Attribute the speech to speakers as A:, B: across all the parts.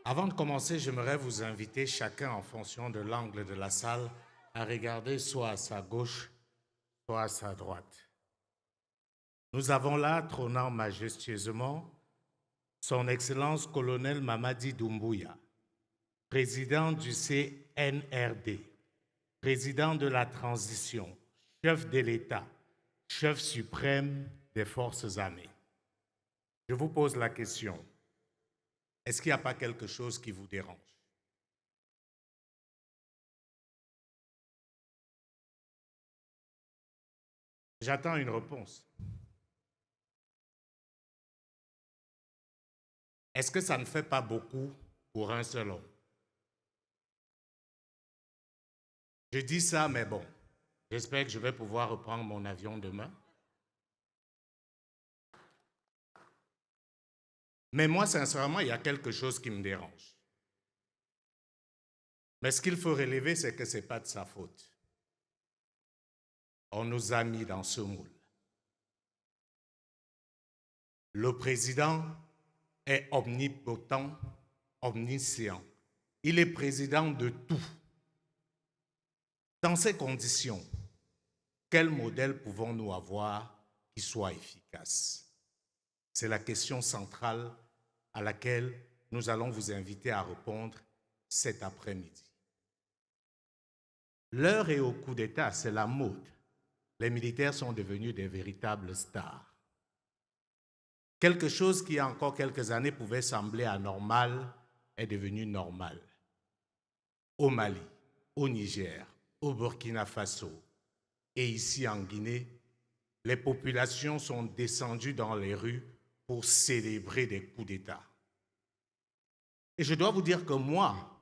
A: Avant de commencer, j'aimerais vous inviter chacun en fonction de l'angle de la salle à regarder soit à sa gauche, soit à sa droite. Nous avons là, trônant majestueusement, son Excellence colonel Mamadi Doumbouya, président du CNRD, président de la transition, chef de l'État, chef suprême des forces armées. Je vous pose la question, est-ce qu'il n'y a pas quelque chose qui vous dérange? J'attends une réponse. Est-ce que ça ne fait pas beaucoup pour un seul homme? Je dis ça, mais bon, j'espère que je vais pouvoir reprendre mon avion demain. Mais moi, sincèrement, il y a quelque chose qui me dérange. Mais ce qu'il faut relever, c'est que ce n'est pas de sa faute. On nous a mis dans ce moule. Le président est omnipotent, omniscient. Il est président de tout. Dans ces conditions, quel modèle pouvons-nous avoir qui soit efficace? C'est la question centrale à laquelle nous allons vous inviter à répondre cet après-midi. L'heure est au coup d'État, c'est la mode. Les militaires sont devenus des véritables stars. Quelque chose qui, il y a encore quelques années, pouvait sembler anormal est devenu normal. Au Mali, au Niger, au Burkina Faso et ici en Guinée, les populations sont descendues dans les rues pour célébrer des coups d'État. Et je dois vous dire que moi,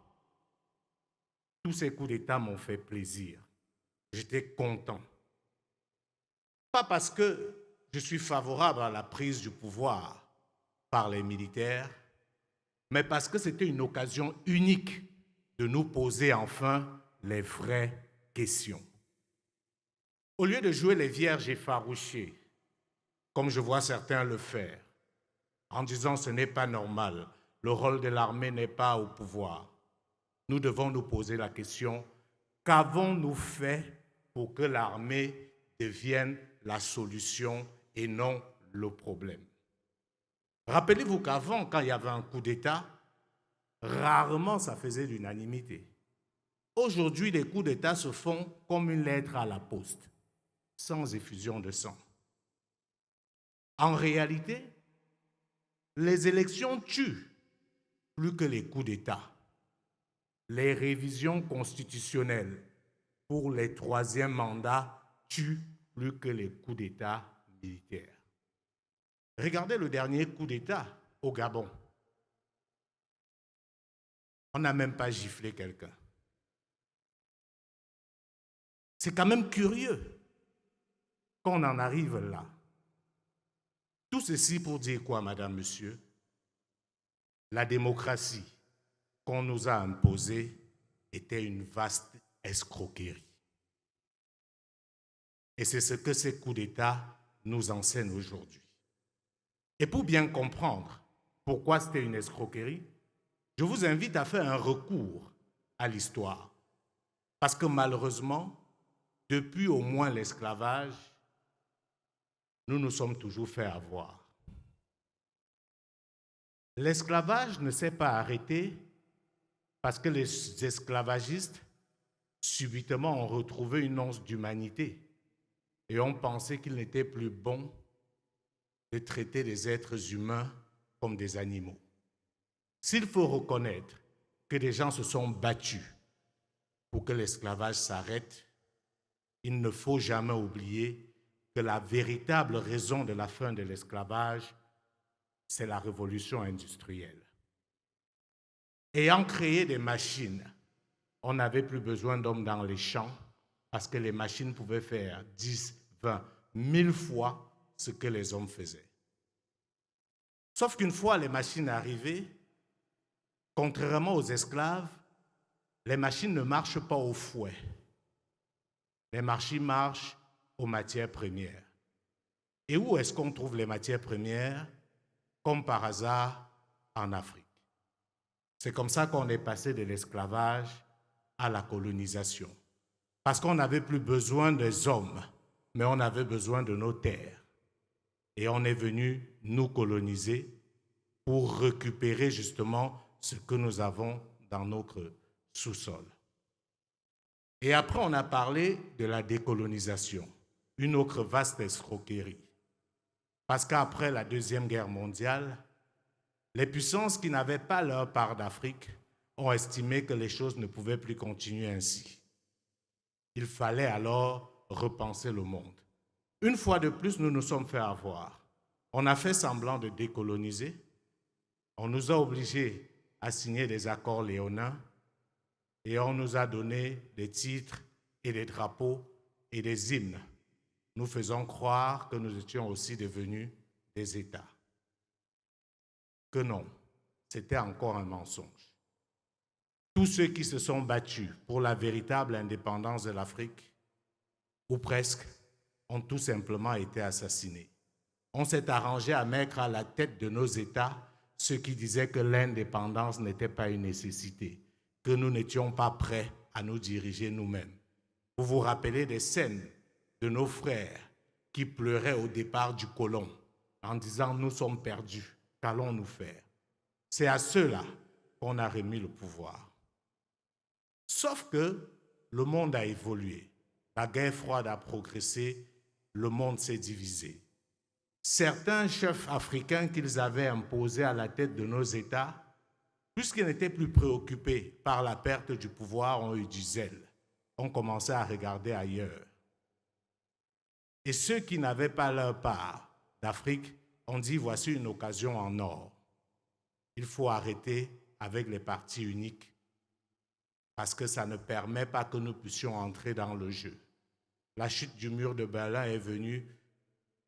A: tous ces coups d'État m'ont fait plaisir. J'étais content. Pas parce que je suis favorable à la prise du pouvoir par les militaires, mais parce que c'était une occasion unique de nous poser enfin les vraies questions. Au lieu de jouer les vierges effarouchées, comme je vois certains le faire, en disant ce n'est pas normal, le rôle de l'armée n'est pas au pouvoir, nous devons nous poser la question, qu'avons-nous fait pour que l'armée devienne la solution et non le problème? Rappelez-vous qu'avant, quand il y avait un coup d'État, rarement ça faisait l'unanimité. Aujourd'hui, les coups d'État se font comme une lettre à la poste, sans effusion de sang. En réalité, les élections tuent plus que les coups d'État. Les révisions constitutionnelles pour les troisièmes mandats tuent plus que les coups d'État militaires. Regardez le dernier coup d'État au Gabon. On n'a même pas giflé quelqu'un. C'est quand même curieux qu'on en arrive là. Tout ceci pour dire quoi, madame, monsieur? La démocratie qu'on nous a imposée était une vaste escroquerie. Et c'est ce que ces coups d'État nous enseignent aujourd'hui. Et pour bien comprendre pourquoi c'était une escroquerie, je vous invite à faire un recours à l'histoire. Parce que malheureusement, depuis au moins l'esclavage, nous nous sommes toujours fait avoir. L'esclavage ne s'est pas arrêté parce que les esclavagistes, subitement, ont retrouvé une once d'humanité et ont pensé qu'il n'était plus bon de traiter les êtres humains comme des animaux. S'il faut reconnaître que des gens se sont battus pour que l'esclavage s'arrête, il ne faut jamais oublier que la véritable raison de la fin de l'esclavage, c'est la révolution industrielle. Ayant créé des machines, on n'avait plus besoin d'hommes dans les champs parce que les machines pouvaient faire 10, 20, 1000 fois ce que les hommes faisaient. Sauf qu'une fois les machines arrivées, contrairement aux esclaves, les machines ne marchent pas au fouet. Les machines marchent aux matières premières. Et où est-ce qu'on trouve les matières premières? Comme par hasard, en Afrique. C'est comme ça qu'on est passé de l'esclavage à la colonisation. Parce qu'on n'avait plus besoin des hommes, mais on avait besoin de nos terres. Et on est venu nous coloniser pour récupérer justement ce que nous avons dans notre sous-sol. Et après, on a parlé de la décolonisation, une autre vaste escroquerie. Parce qu'après la Deuxième Guerre mondiale, les puissances qui n'avaient pas leur part d'Afrique ont estimé que les choses ne pouvaient plus continuer ainsi. Il fallait alors repenser le monde. Une fois de plus, nous nous sommes fait avoir. On a fait semblant de décoloniser. On nous a obligés à signer des accords léonins et on nous a donné des titres et des drapeaux et des hymnes. Nous faisons croire que nous étions aussi devenus des États. Que non, c'était encore un mensonge. Tous ceux qui se sont battus pour la véritable indépendance de l'Afrique, ou presque, ont tout simplement été assassinés. On s'est arrangé à mettre à la tête de nos États ceux qui disaient que l'indépendance n'était pas une nécessité, que nous n'étions pas prêts à nous diriger nous-mêmes. Vous vous rappelez des scènes de nos frères qui pleuraient au départ du colon en disant « Nous sommes perdus, qu'allons-nous faire ?» C'est à ceux-là qu'on a remis le pouvoir. Sauf que le monde a évolué, la guerre froide a progressé, le monde s'est divisé. Certains chefs africains qu'ils avaient imposés à la tête de nos États, puisqu'ils n'étaient plus préoccupés par la perte du pouvoir, ont eu du zèle, ont commencé à regarder ailleurs. Et ceux qui n'avaient pas leur part d'Afrique ont dit « Voici une occasion en or. Il faut arrêter avec les partis uniques parce que ça ne permet pas que nous puissions entrer dans le jeu. » La chute du mur de Berlin est venue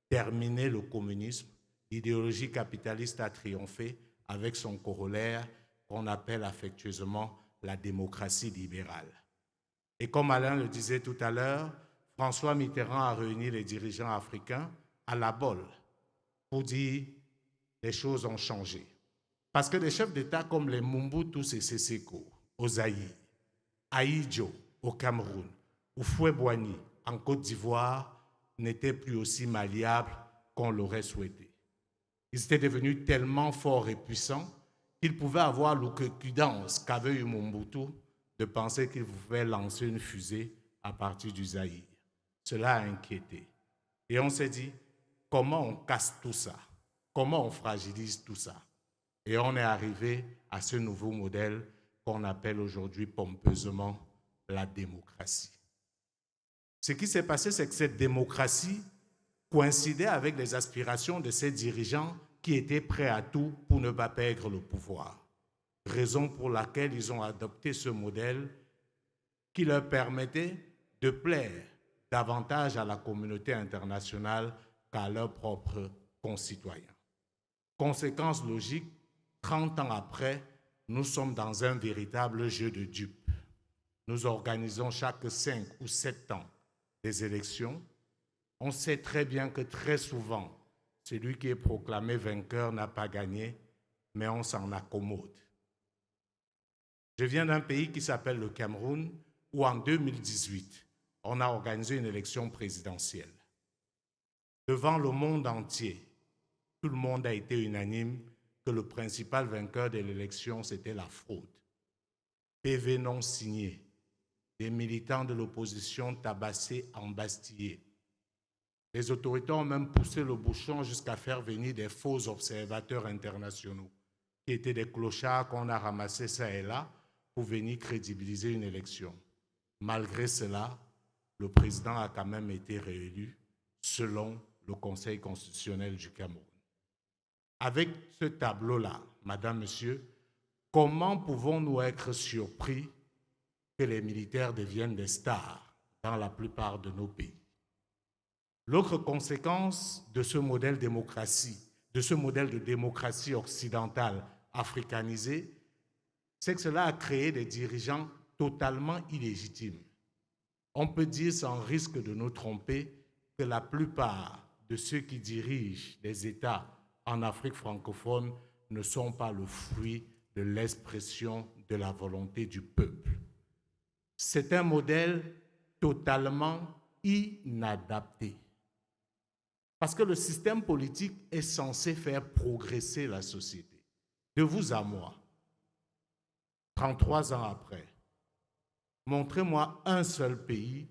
A: terminer le communisme. L'idéologie capitaliste a triomphé avec son corollaire qu'on appelle affectueusement la démocratie libérale. Et comme Alain le disait tout à l'heure, François Mitterrand a réuni les dirigeants africains à La Baule pour dire « les choses ont changé ». Parce que des chefs d'État comme les Mobutu Sese Seko au Zaïre, Ahidjo au Cameroun, ou Houphouët-Boigny en Côte d'Ivoire n'étaient plus aussi malléables qu'on l'aurait souhaité. Ils étaient devenus tellement forts et puissants qu'ils pouvaient avoir l'outrecuidance qu'avait eu Mobutu de penser qu'il pouvait lancer une fusée à partir du Zaïre. Cela a inquiété. Et on s'est dit, comment on casse tout ça? Comment on fragilise tout ça? Et on est arrivé à ce nouveau modèle qu'on appelle aujourd'hui pompeusement la démocratie. Ce qui s'est passé, c'est que cette démocratie coïncidait avec les aspirations de ces dirigeants qui étaient prêts à tout pour ne pas perdre le pouvoir. Raison pour laquelle ils ont adopté ce modèle qui leur permettait de plaire davantage à la communauté internationale qu'à leurs propres concitoyens. Conséquence logique, 30 ans après, nous sommes dans un véritable jeu de dupes. Nous organisons chaque 5 ou 7 ans des élections. On sait très bien que très souvent, celui qui est proclamé vainqueur n'a pas gagné, mais on s'en accommode. Je viens d'un pays qui s'appelle le Cameroun, où en 2018, on a organisé une élection présidentielle. Devant le monde entier, tout le monde a été unanime que le principal vainqueur de l'élection, c'était la fraude. PV non signé, des militants de l'opposition tabassés, embastillés. Les autorités ont même poussé le bouchon jusqu'à faire venir des faux observateurs internationaux, qui étaient des clochards qu'on a ramassés ça et là pour venir crédibiliser une élection. Malgré cela, le président a quand même été réélu selon le Conseil constitutionnel du Cameroun. Avec ce tableau-là, Madame, Monsieur, comment pouvons-nous être surpris que les militaires deviennent des stars dans la plupart de nos pays? L'autre conséquence de ce modèle de démocratie occidentale africanisée, c'est que cela a créé des dirigeants totalement illégitimes. On peut dire sans risque de nous tromper que la plupart de ceux qui dirigent des États en Afrique francophone ne sont pas le fruit de l'expression de la volonté du peuple. C'est un modèle totalement inadapté. Parce que le système politique est censé faire progresser la société. De vous à moi, 33 ans après, montrez-moi un seul pays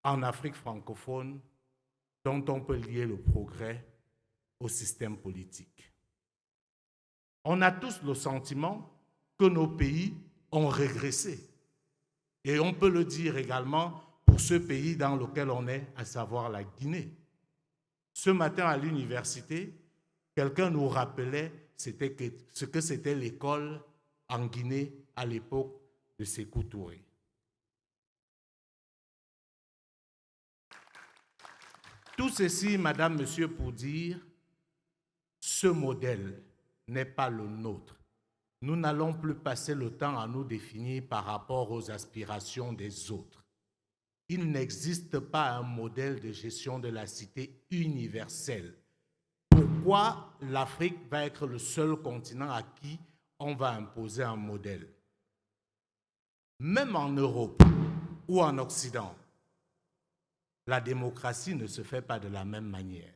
A: en Afrique francophone dont on peut lier le progrès au système politique. On a tous le sentiment que nos pays ont régressé. Et on peut le dire également pour ce pays dans lequel on est, à savoir la Guinée. Ce matin à l'université, quelqu'un nous rappelait ce que c'était l'école en Guinée à l'époque de Sékou Touré. Tout ceci, madame, monsieur, pour dire, ce modèle n'est pas le nôtre. Nous n'allons plus passer le temps à nous définir par rapport aux aspirations des autres. Il n'existe pas un modèle de gestion de la cité universelle. Pourquoi l'Afrique va être le seul continent à qui on va imposer un modèle? Même en Europe ou en Occident, la démocratie ne se fait pas de la même manière.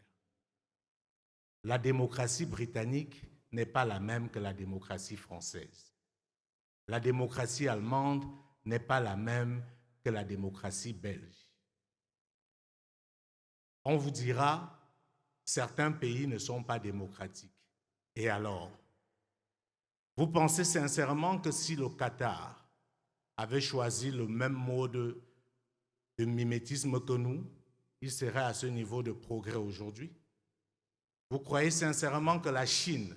A: La démocratie britannique n'est pas la même que la démocratie française. La démocratie allemande n'est pas la même que la démocratie belge. On vous dira, certains pays ne sont pas démocratiques. Et alors? Vous pensez sincèrement que si le Qatar avait choisi le même mode de mimétisme que nous, il serait à ce niveau de progrès aujourd'hui? Vous croyez sincèrement que la Chine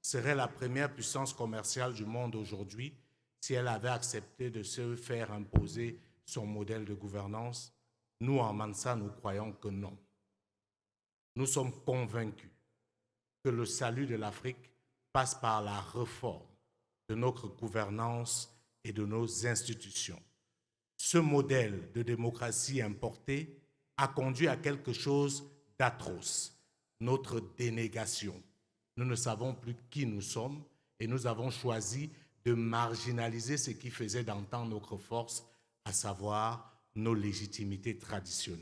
A: serait la première puissance commerciale du monde aujourd'hui si elle avait accepté de se faire imposer son modèle de gouvernance? Nous, en Mansa, nous croyons que non. Nous sommes convaincus que le salut de l'Afrique passe par la réforme de notre gouvernance et de nos institutions. Ce modèle de démocratie importée a conduit à quelque chose d'atroce, notre dénégation. Nous ne savons plus qui nous sommes et nous avons choisi de marginaliser ce qui faisait d'antan notre force, à savoir nos légitimités traditionnelles.